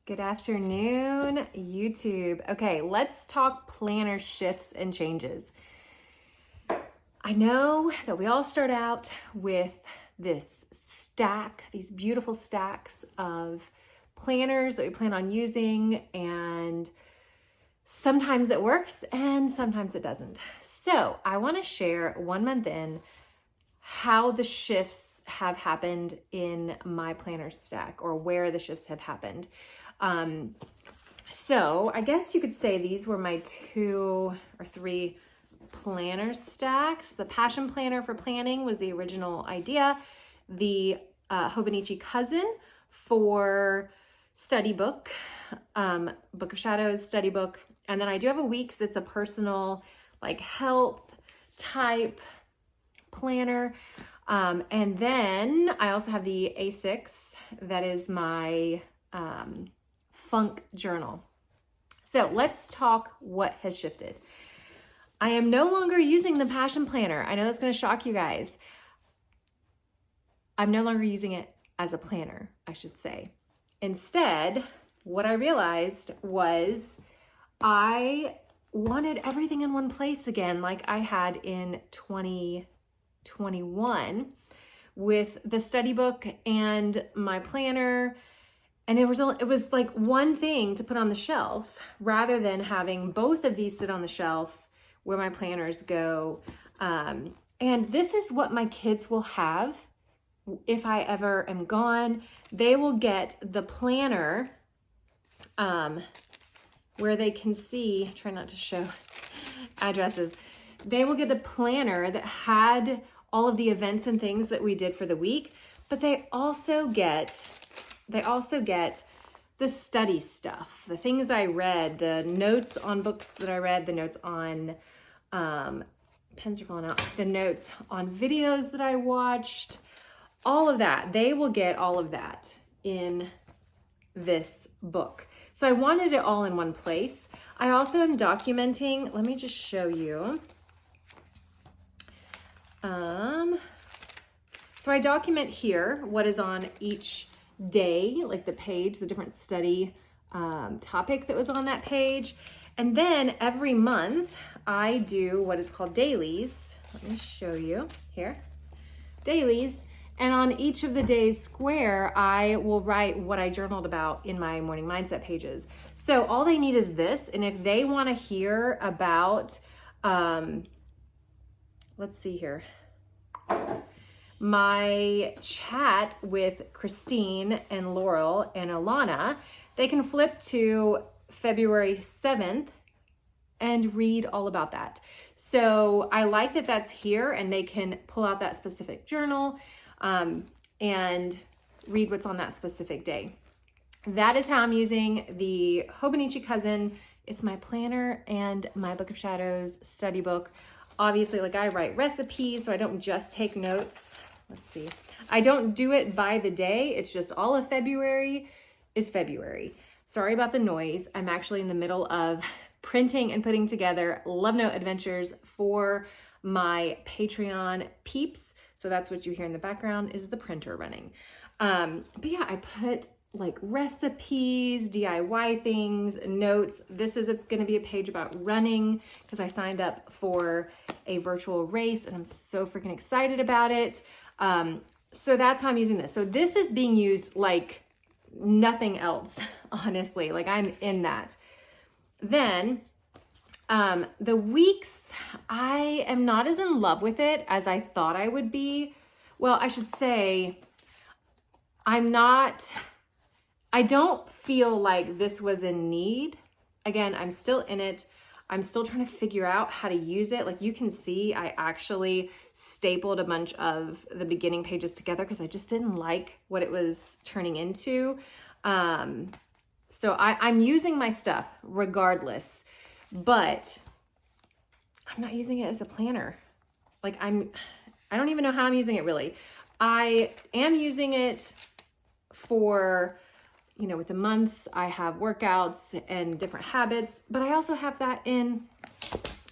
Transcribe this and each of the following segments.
Good afternoon, YouTube. Okay, let's talk planner shifts and changes. I know that we all start out with this stack, these beautiful stacks of planners that we plan on using, and sometimes it works and sometimes it doesn't. So I want to share 1 month in how the shifts have happened in my planner stack, or where the shifts have happened. So I guess you could say these were my 2 or 3 planner stacks. The Passion Planner for planning was the original idea. The Hobonichi Cousin for study book, Book of Shadows study book. And then I do have a Weeks that's a personal like health type planner. And then I also have the A6 that is my funk journal. So let's talk what has shifted. I am no longer using the Passion Planner. I know that's going to shock you guys. I'm no longer using it as a planner, I should say. Instead, what I realized was I wanted everything in one place again, like I had in 2021 with the study book and my planner. And it was like one thing to put on the shelf rather than having both of these sit on the shelf where my planners go. And this is what my kids will have if I ever am gone. They will get the planner where they can see, try not to show addresses. They will get the planner that had all of the events and things that we did for the week, but they also get the study stuff, the things I read, the notes on books that I read, the notes on, pens are falling out, the notes on videos that I watched, all of that. They will get all of that in this book. So I wanted it all in one place. I also am documenting, let me just show you. So I document here what is on each day, like the page, the different study topic that was on that page. And then every month I do what is called dailies. Let me show you here, dailies. And on each of the days square, I will write what I journaled about in my morning mindset pages. So all they need is this. And if they want to hear about, let's see here, my chat with Christine and Laurel and Alana, they can flip to February 7th and read all about that. So I like that that's here and they can pull out that specific journal and read what's on that specific day. That is how I'm using the Hobonichi Cousin. It's my planner and my Book of Shadows study book. Obviously, like I write recipes, so I don't just take notes. Let's see. I don't do it by the day. It's just all of February is February. Sorry about the noise. I'm actually in the middle of printing and putting together Love Note adventures for my Patreon peeps. So that's what you hear in the background is the printer running. But yeah, I put like recipes, DIY things, notes. This is going to be a page about running because I signed up for a virtual race and I'm so freaking excited about it. So that's how I'm using this. So this is being used like nothing else, honestly, like I'm in that. Then, the weeks, I am not as in love with it as I thought I would be. Well, I should say I don't feel like this was in need. Again, I'm still in it. I'm still trying to figure out how to use it. Like you can see, I actually stapled a bunch of the beginning pages together because I just didn't like what it was turning into. So I'm using my stuff regardless, but I'm not using it as a planner. Like I don't even know how I'm using it really. I am using it for, you know, with the months, I have workouts and different habits, but I also have that in,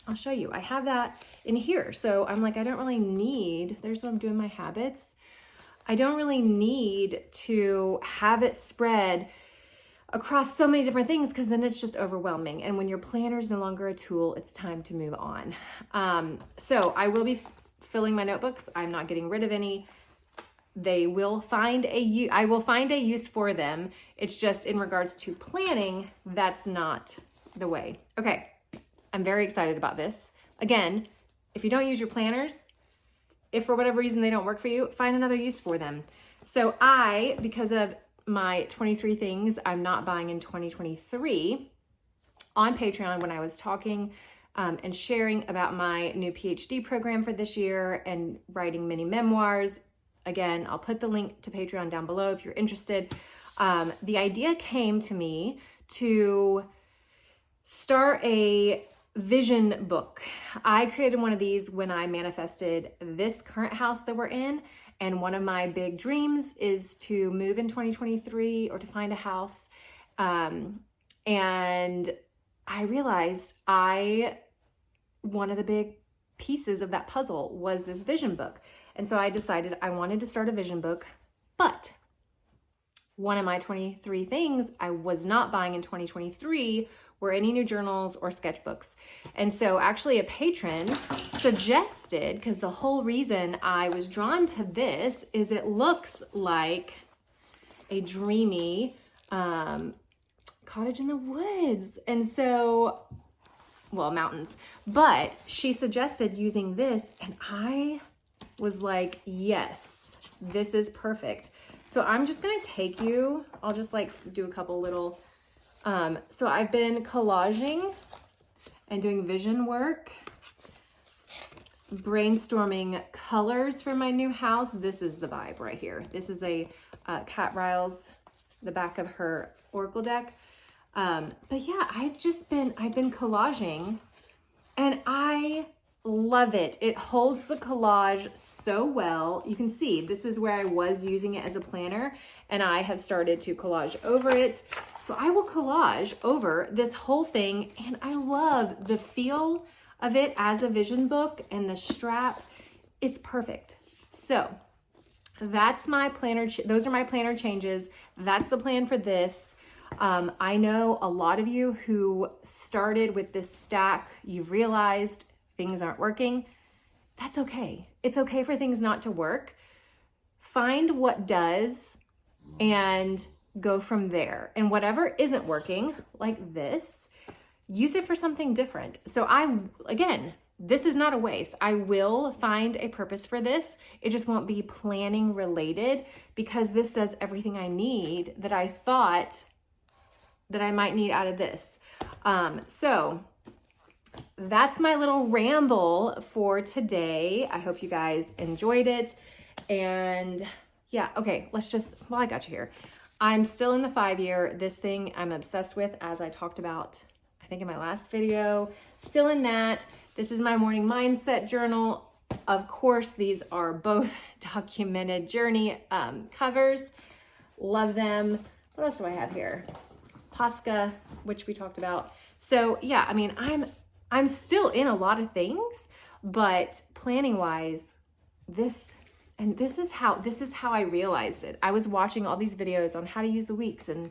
I'll show you, I have that in here. So I'm like, I don't really need, there's what I'm doing my habits. I don't really need to have it spread across so many different things, because then it's just overwhelming. And when your planner is no longer a tool, it's time to move on. So I will be filling my notebooks. I'm not getting rid of any. I will find a use for them. It's just in regards to planning, that's not the way. Okay, I'm very excited about this. Again, if you don't use your planners, if for whatever reason they don't work for you, find another use for them. So because of my 23 things I'm not buying in 2023, on Patreon, when I was talking and sharing about my new PhD program for this year and writing mini memoirs, again, I'll put the link to Patreon down below if you're interested. The idea came to me to start a vision book. I created one of these when I manifested this current house that we're in. And one of my big dreams is to move in 2023 or to find a house. And I realized one of the big pieces of that puzzle was this vision book. And so I decided I wanted to start a vision book, but one of my 23 things I was not buying in 2023 were any new journals or sketchbooks. And so actually a patron suggested, because the whole reason I was drawn to this is it looks like a dreamy cottage in the woods. And so, well, mountains. But she suggested using this, and I was like, yes, this is perfect. So I'm just gonna take you, I'll just like do a couple little, so I've been collaging and doing vision work, brainstorming colors for my new house. This is the vibe right here. This is a Kat Riles, the back of her Oracle deck. But yeah, I've been collaging, and I love it. It holds the collage so well. You can see this is where I was using it as a planner, and I have started to collage over it. So I will collage over this whole thing, and I love the feel of it as a vision book, and the strap is perfect. So that's my planner. Those are my planner changes. That's the plan for this. I know a lot of you who started with this stack, you've realized things aren't working. That's okay. It's okay for things not to work. Find what does and go from there. And whatever isn't working, like this, use it for something different. So again, this is not a waste. I will find a purpose for this. It just won't be planning related, because this does everything I need that I thought that I might need out of this. So that's my little ramble for today. I hope you guys enjoyed it. And yeah, okay, while I got you here, I'm still in the 5-year. This thing I'm obsessed with, as I talked about, I think in my last video, still in that. This is my morning mindset journal. Of course, these are both documented journey covers. Love them. What else do I have here? Posca, which we talked about. So yeah, I mean, I'm still in a lot of things, but planning wise, this is how I realized it. I was watching all these videos on how to use the weeks and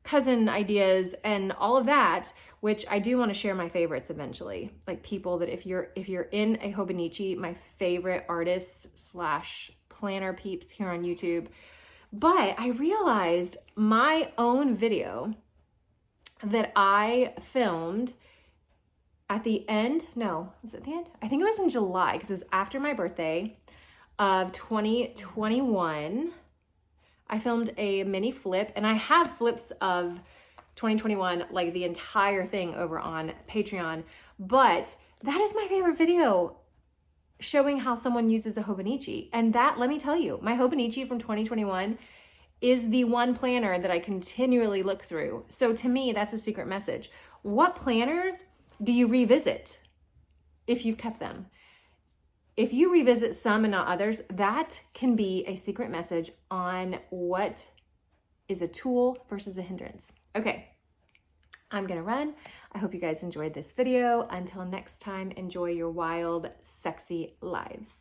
cousin ideas and all of that, which I do want to share my favorites eventually. Like people that if you're in a Hobonichi, my favorite artists / planner peeps here on YouTube. But I realized my own video that I filmed at the end, no, was it the end? I think it was in July, because it was after my birthday of 2021. I filmed a mini flip, and I have flips of 2021, like the entire thing over on Patreon, but that is my favorite video showing how someone uses a Hobonichi. And that, let me tell you, my Hobonichi from 2021 is the one planner that I continually look through. So to me, that's a secret message. What planners do you revisit if you've kept them? If you revisit some and not others, that can be a secret message on what is a tool versus a hindrance. Okay, I'm gonna run. I hope you guys enjoyed this video. Until next time, enjoy your wild, sexy lives.